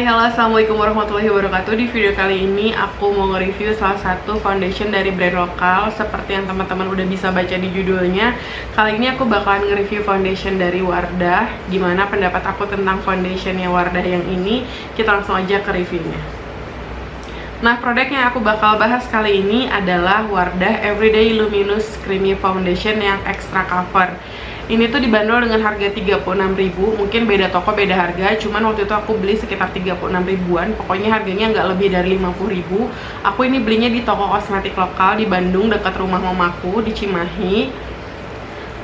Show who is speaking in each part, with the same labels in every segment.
Speaker 1: Halo, assalamualaikum warahmatullahi wabarakatuh. Di video kali ini aku mau nge-review salah satu foundation dari brand lokal. Seperti yang teman-teman udah bisa baca di judulnya, kali ini aku bakalan nge-review foundation dari Wardah. Gimana pendapat aku tentang foundationnya Wardah yang ini? Kita langsung aja ke reviewnya. Nah, produk yang aku bakal bahas kali ini adalah Wardah Everyday Luminous Creamy Foundation yang extra cover. Ini tuh dibanderol dengan harga 36.000, mungkin beda toko beda harga, cuman waktu itu aku beli sekitar 36 ribuan, pokoknya harganya nggak lebih dari 50.000. Aku ini belinya di toko kosmetik lokal di Bandung dekat rumah mamaku di Cimahi.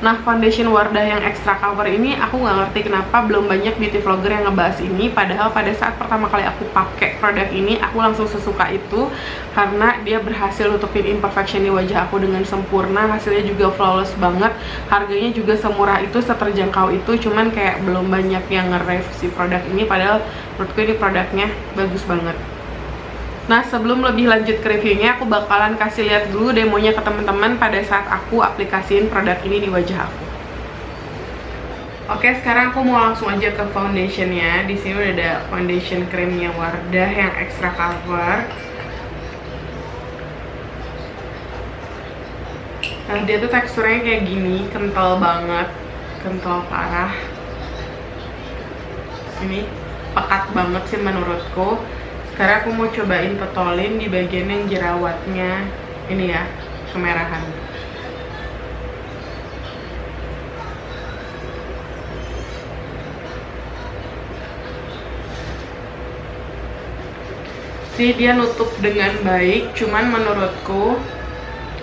Speaker 1: Nah, foundation Wardah yang extra cover ini aku nggak ngerti kenapa belum banyak beauty vlogger yang ngebahas ini, padahal pada saat pertama kali aku pakai produk ini aku langsung sesuka itu karena dia berhasil nutupin imperfection di wajah aku dengan sempurna. Hasilnya juga flawless banget, harganya juga semurah itu, seterjangkau itu, cuman kayak belum banyak yang nge-review si produk ini, padahal menurutku ini produknya bagus banget. Nah, sebelum lebih lanjut ke reviewnya, aku bakalan kasih lihat dulu demonya ke teman-teman pada saat aku aplikasiin produk ini di wajah aku. Oke, sekarang aku mau langsung aja ke foundationnya. Di sini udah ada foundation creamnya Wardah yang extra cover. Nah, dia tuh teksturnya kayak gini, kental banget, kental parah. Ini pekat banget sih menurutku. Sekarang aku mau cobain totolin di bagian yang jerawatnya ini ya, kemerahan. Sih dia nutup dengan baik, cuman menurutku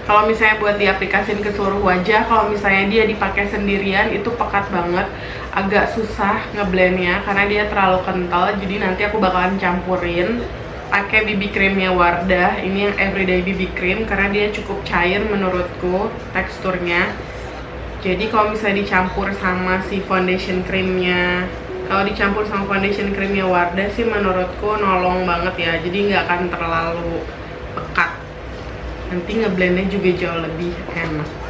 Speaker 1: kalau misalnya buat diaplikasiin ke seluruh wajah, kalau misalnya dia dipakai sendirian itu pekat banget, agak susah ngeblendnya karena dia terlalu kental. Jadi nanti aku bakalan campurin pakai BB creamnya Wardah, ini yang everyday BB cream karena dia cukup cair menurutku teksturnya. Jadi kalau misalnya dicampur sama si foundation creamnya, kalau dicampur sama foundation creamnya Wardah sih menurutku nolong banget ya, jadi nggak akan terlalu pekat. Nanti ngeblendnya juga jauh lebih enak.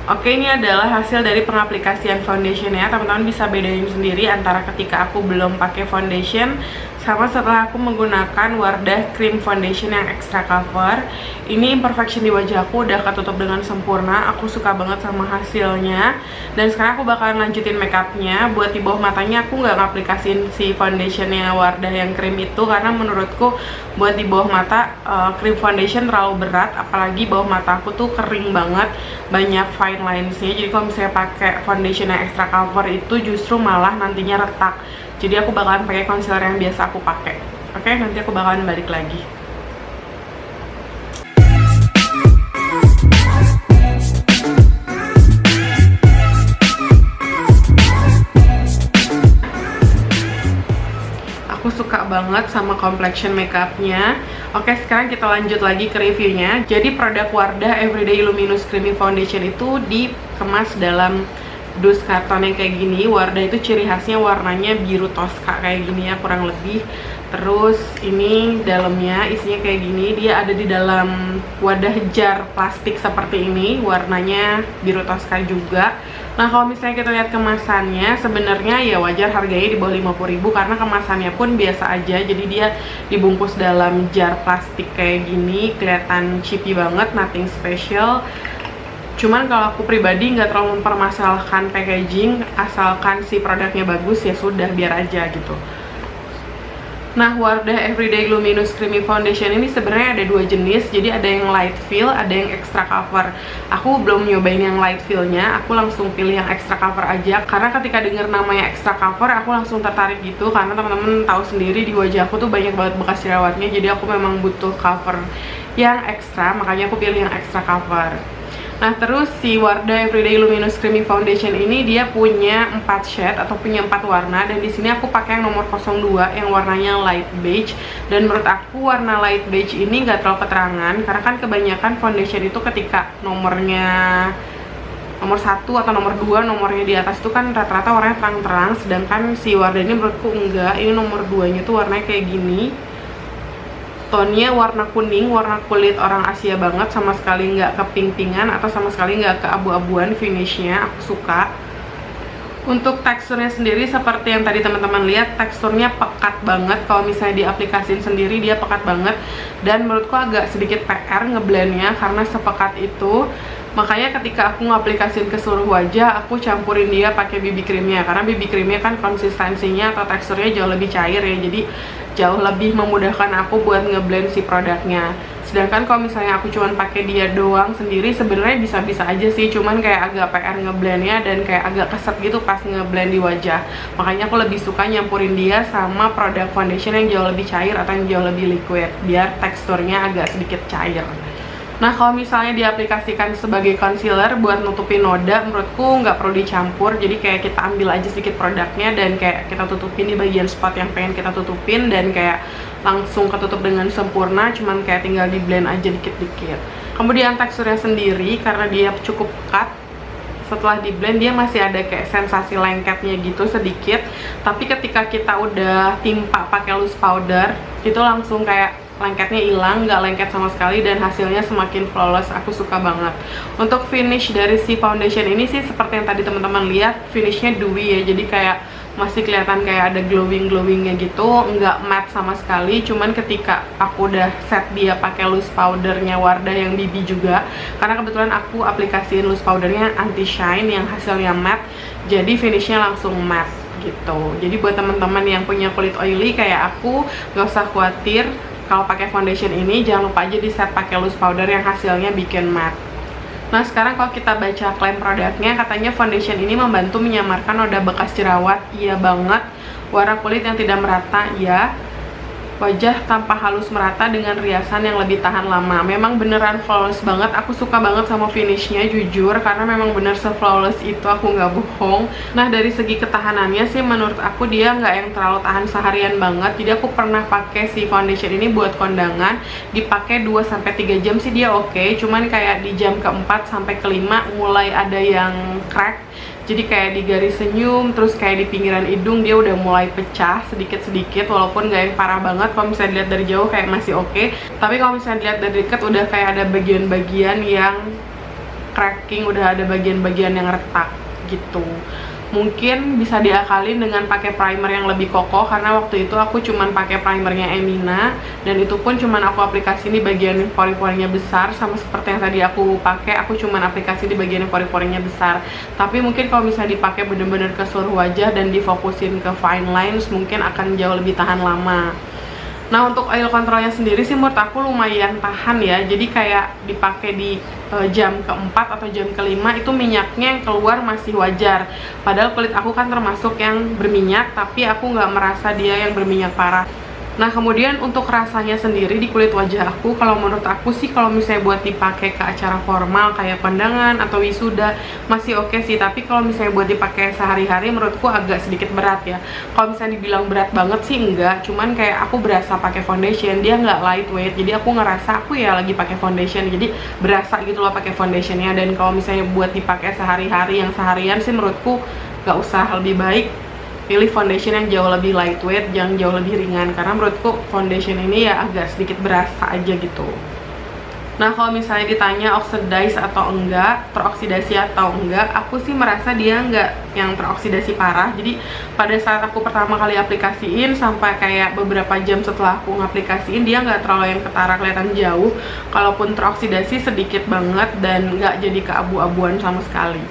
Speaker 1: Oke, ini adalah hasil dari pengaplikasian foundationnya. Teman-teman bisa bedain sendiri antara ketika aku belum pakai foundation sama setelah aku menggunakan Wardah Cream Foundation yang extra cover. Ini imperfection di wajah aku udah ketutup dengan sempurna. Aku suka banget sama hasilnya. Dan sekarang aku bakalan lanjutin makeupnya. Buat di bawah matanya aku nggak ngaplikasiin si foundationnya Wardah yang cream itu karena menurutku buat di bawah mata cream foundation terlalu berat. Apalagi bawah mata aku tuh kering banget, banyak fine linesnya. Jadi kalau misalnya pakai foundation yang extra cover itu justru malah nantinya retak. Jadi aku bakalan pakai concealer yang biasa aku pakai. Oke, nanti aku bakalan balik lagi. Aku suka banget sama complexion makeupnya. Oke, sekarang kita lanjut lagi ke reviewnya. Jadi produk Wardah Everyday Luminous Creamy Foundation itu dikemas dalam dus karton yang kayak gini. Wardah itu ciri khasnya warnanya biru toska kayak gini ya, kurang lebih. Terus ini dalamnya isinya kayak gini. Dia ada di dalam wadah jar plastik seperti ini, warnanya biru toska juga. Nah, kalau misalnya kita lihat kemasannya, sebenarnya ya wajar harganya di bawah 50.000 karena kemasannya pun biasa aja. Jadi dia dibungkus dalam jar plastik kayak gini, kelihatan cheapy banget, nothing special. Cuman kalau aku pribadi nggak terlalu mempermasalahkan packaging, asalkan si produknya bagus ya sudah, biar aja gitu. Nah, Wardah Everyday Luminous Creamy Foundation ini sebenarnya ada dua jenis. Jadi ada yang light fill, ada yang extra cover. Aku belum nyobain yang light fillnya, aku langsung pilih yang extra cover aja. Karena ketika dengar namanya extra cover, aku langsung tertarik gitu. Karena teman-teman tahu sendiri di wajah aku tuh banyak banget bekas jerawatnya. Jadi aku memang butuh cover yang ekstra, makanya aku pilih yang extra cover. Nah terus si Wardah Everyday Luminous Creamy Foundation ini dia punya 4 shade atau punya 4 warna, dan di sini aku pakai yang nomor 02 yang warnanya light beige. Dan menurut aku warna light beige ini nggak terlalu keterangan, karena kan kebanyakan foundation itu ketika nomornya nomor 1 atau nomor 2 nomornya di atas itu kan rata-rata warnanya terang-terang, sedangkan si Wardah ini menurutku enggak. Ini nomor 2 nya tuh warnanya kayak gini, tonnya warna kuning, warna kulit orang Asia banget, sama sekali nggak keping-pingan atau sama sekali nggak keabu-abuan. Finishnya aku suka. Untuk teksturnya sendiri seperti yang tadi teman-teman lihat, teksturnya pekat banget. Kalau misalnya diaplikasiin sendiri dia pekat banget, dan menurutku agak sedikit PR ngeblendnya karena sepekat itu. Makanya ketika aku ngaplikasiin ke seluruh wajah, aku campurin dia pakai BB creamnya, karena BB creamnya kan konsistensinya atau teksturnya jauh lebih cair ya, jadi jauh lebih memudahkan aku buat ngeblend si produknya. Sedangkan kalau misalnya aku cuman pakai dia doang sendiri, sebenarnya bisa-bisa aja sih, cuman kayak agak PR ngeblendnya dan kayak agak keset gitu pas ngeblend di wajah. Makanya aku lebih suka nyampurin dia sama produk foundation yang jauh lebih cair atau yang jauh lebih liquid, biar teksturnya agak sedikit cair. Nah kalau misalnya diaplikasikan sebagai concealer buat nutupin noda, menurutku nggak perlu dicampur. Jadi kayak kita ambil aja sedikit produknya dan kayak kita tutupin di bagian spot yang pengen kita tutupin, dan kayak langsung ketutup dengan sempurna, cuman kayak tinggal di blend aja dikit-dikit. Kemudian teksturnya sendiri, karena dia cukup pekat, setelah di blend dia masih ada kayak sensasi lengketnya gitu sedikit. Tapi ketika kita udah timpa pakai loose powder, itu langsung kayak lengketnya hilang, nggak lengket sama sekali, dan hasilnya semakin flawless. Aku suka banget. Untuk finish dari si foundation ini sih seperti yang tadi teman-teman lihat, finishnya dewy ya, jadi kayak masih kelihatan kayak ada glowingnya gitu, nggak matte sama sekali. Cuman ketika aku udah set dia pakai loose powdernya Wardah yang BB juga, karena kebetulan aku aplikasiin loose powdernya anti shine yang hasilnya matte, jadi finishnya langsung matte gitu. Jadi buat teman-teman yang punya kulit oily kayak aku, nggak usah khawatir. Kalau pakai foundation ini jangan lupa aja di set pakai loose powder yang hasilnya bikin matte. Nah sekarang kalau kita baca klaim produknya, katanya foundation ini membantu menyamarkan noda bekas jerawat. Iya banget. Warna kulit yang tidak merata, ya. Wajah tanpa halus merata dengan riasan yang lebih tahan lama. Memang beneran flawless banget. Aku suka banget sama finishnya jujur, karena memang bener se-flawless itu, aku nggak bohong. Nah dari segi ketahanannya sih menurut aku dia nggak yang terlalu tahan seharian banget. Jadi aku pernah pakai si foundation ini buat kondangan, dipakai 2-3 jam sih dia oke. Cuman kayak di jam ke-4 sampai ke-5 mulai ada yang crack. Jadi kayak di garis senyum, terus kayak di pinggiran hidung dia udah mulai pecah sedikit-sedikit, walaupun gak yang parah banget. Kalau misalnya dilihat dari jauh kayak masih oke, tapi kalau misalnya dilihat dari dekat udah kayak ada bagian-bagian yang cracking, udah ada bagian-bagian yang retak gitu. Mungkin bisa diakalin dengan pakai primer yang lebih kokoh, karena waktu itu aku cuman pakai primernya Emina, dan itu pun cuman aku aplikasi di bagian pori-porinya besar. Sama seperti yang tadi aku pakai, aku cuman aplikasi di bagian pori-porinya besar. Tapi mungkin kalau misalnya dipakai bener-bener ke seluruh wajah dan difokusin ke fine lines, mungkin akan jauh lebih tahan lama. Nah untuk oil controlnya sendiri sih menurut aku lumayan tahan ya. Jadi kayak dipakai di jam ke-4 atau jam ke-5 itu minyaknya yang keluar masih wajar. Padahal kulit aku kan termasuk yang berminyak, tapi aku nggak merasa dia yang berminyak parah. Nah kemudian untuk rasanya sendiri di kulit wajah aku, kalau menurut aku sih kalau misalnya buat dipakai ke acara formal kayak kondangan atau wisuda masih oke sih. Tapi kalau misalnya buat dipakai sehari-hari menurutku agak sedikit berat ya. Kalau misalnya dibilang berat banget sih enggak, cuman kayak aku berasa pakai foundation, dia nggak lightweight, jadi aku ngerasa aku ya lagi pakai foundation, jadi berasa gitu loh pakai foundationnya. Dan kalau misalnya buat dipakai sehari-hari yang seharian sih menurutku nggak usah, lebih baik pilih foundation yang jauh lebih lightweight, yang jauh lebih ringan, karena menurutku foundation ini ya agak sedikit berasa aja gitu. Nah kalau misalnya ditanya oxidize atau enggak, teroksidasi atau enggak, aku sih merasa dia enggak yang teroksidasi parah. Jadi pada saat aku pertama kali aplikasiin sampai kayak beberapa jam setelah aku ngaplikasiin, dia nggak terlalu yang ketara kelihatan jauh. Kalaupun teroksidasi sedikit banget dan nggak jadi keabu-abuan sama sekali.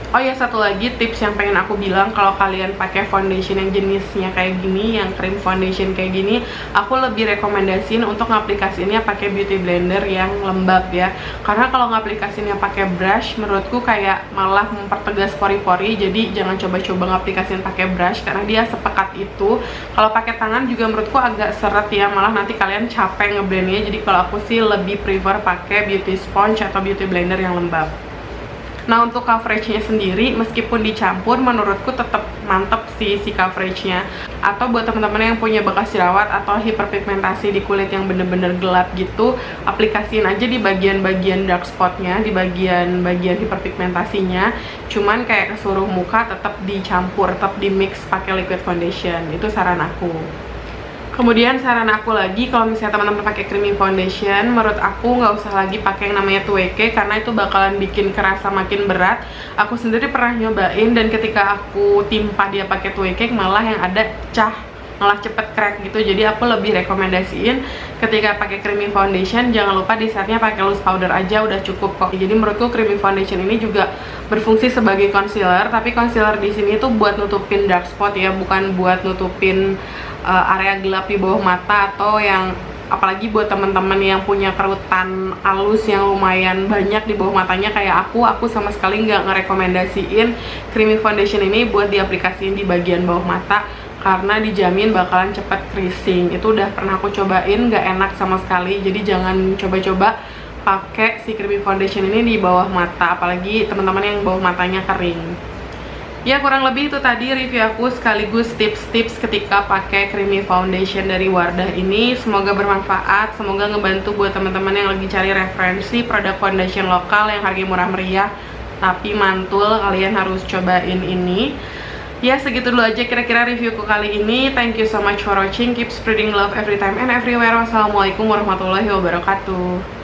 Speaker 1: Oh ya, satu lagi tips yang pengen aku bilang, kalau kalian pakai foundation yang jenisnya kayak gini, yang cream foundation kayak gini, aku lebih rekomendasiin untuk ngaplikasiinnya pakai beauty blender yang lembab ya. Karena kalau ngaplikasiinnya pakai brush, menurutku kayak malah mempertegas pori-pori. Jadi jangan coba-coba ngaplikasiin pakai brush karena dia sepekat itu. Kalau pakai tangan juga menurutku agak seret ya, malah nanti kalian capek ngeblendnya. Jadi kalau aku sih lebih prefer pakai beauty sponge atau beauty blender yang lembab. Nah, untuk coveragenya sendiri, meskipun dicampur, menurutku tetap mantep sih si coveragenya. Atau buat teman-teman yang punya bekas jerawat atau hiperpigmentasi di kulit yang bener-bener gelap gitu, aplikasiin aja di bagian-bagian dark spotnya, di bagian-bagian hiperpigmentasinya. Cuman kayak ke seluruh muka tetap dicampur, tetap di mix pakai liquid foundation. Itu saran aku. Kemudian saran aku lagi, kalau misalnya teman-teman pakai creamy foundation, menurut aku nggak usah lagi pakai yang namanya 2K karena itu bakalan bikin kerasa makin berat. Aku sendiri pernah nyobain dan ketika aku timpa dia pakai 2K malah yang ada malah cepet crack gitu. Jadi aku lebih rekomendasiin ketika pakai creamy foundation, jangan lupa di setnya pakai loose powder aja udah cukup kok. Jadi menurutku creamy foundation ini juga berfungsi sebagai concealer, tapi concealer di sini tuh buat nutupin dark spot ya, bukan buat nutupin area gelap di bawah mata, atau yang apalagi buat teman-teman yang punya kerutan halus yang lumayan banyak di bawah matanya kayak aku sama sekali nggak ngerekomendasiin creamy foundation ini buat diaplikasiin di bagian bawah mata karena dijamin bakalan cepet creasing. Itu udah pernah aku cobain, nggak enak sama sekali. Jadi jangan coba-coba pakai si creamy foundation ini di bawah mata, apalagi teman-teman yang bawah matanya kering. Ya, kurang lebih itu tadi review aku sekaligus tips-tips ketika pakai creamy foundation dari Wardah ini. Semoga bermanfaat, semoga ngebantu buat teman-teman yang lagi cari referensi produk foundation lokal yang harganya murah meriah tapi mantul. Kalian harus cobain ini. Ya, segitu dulu aja kira-kira reviewku kali ini. Thank you so much for watching. Keep spreading love every time and everywhere. Wassalamualaikum warahmatullahi wabarakatuh.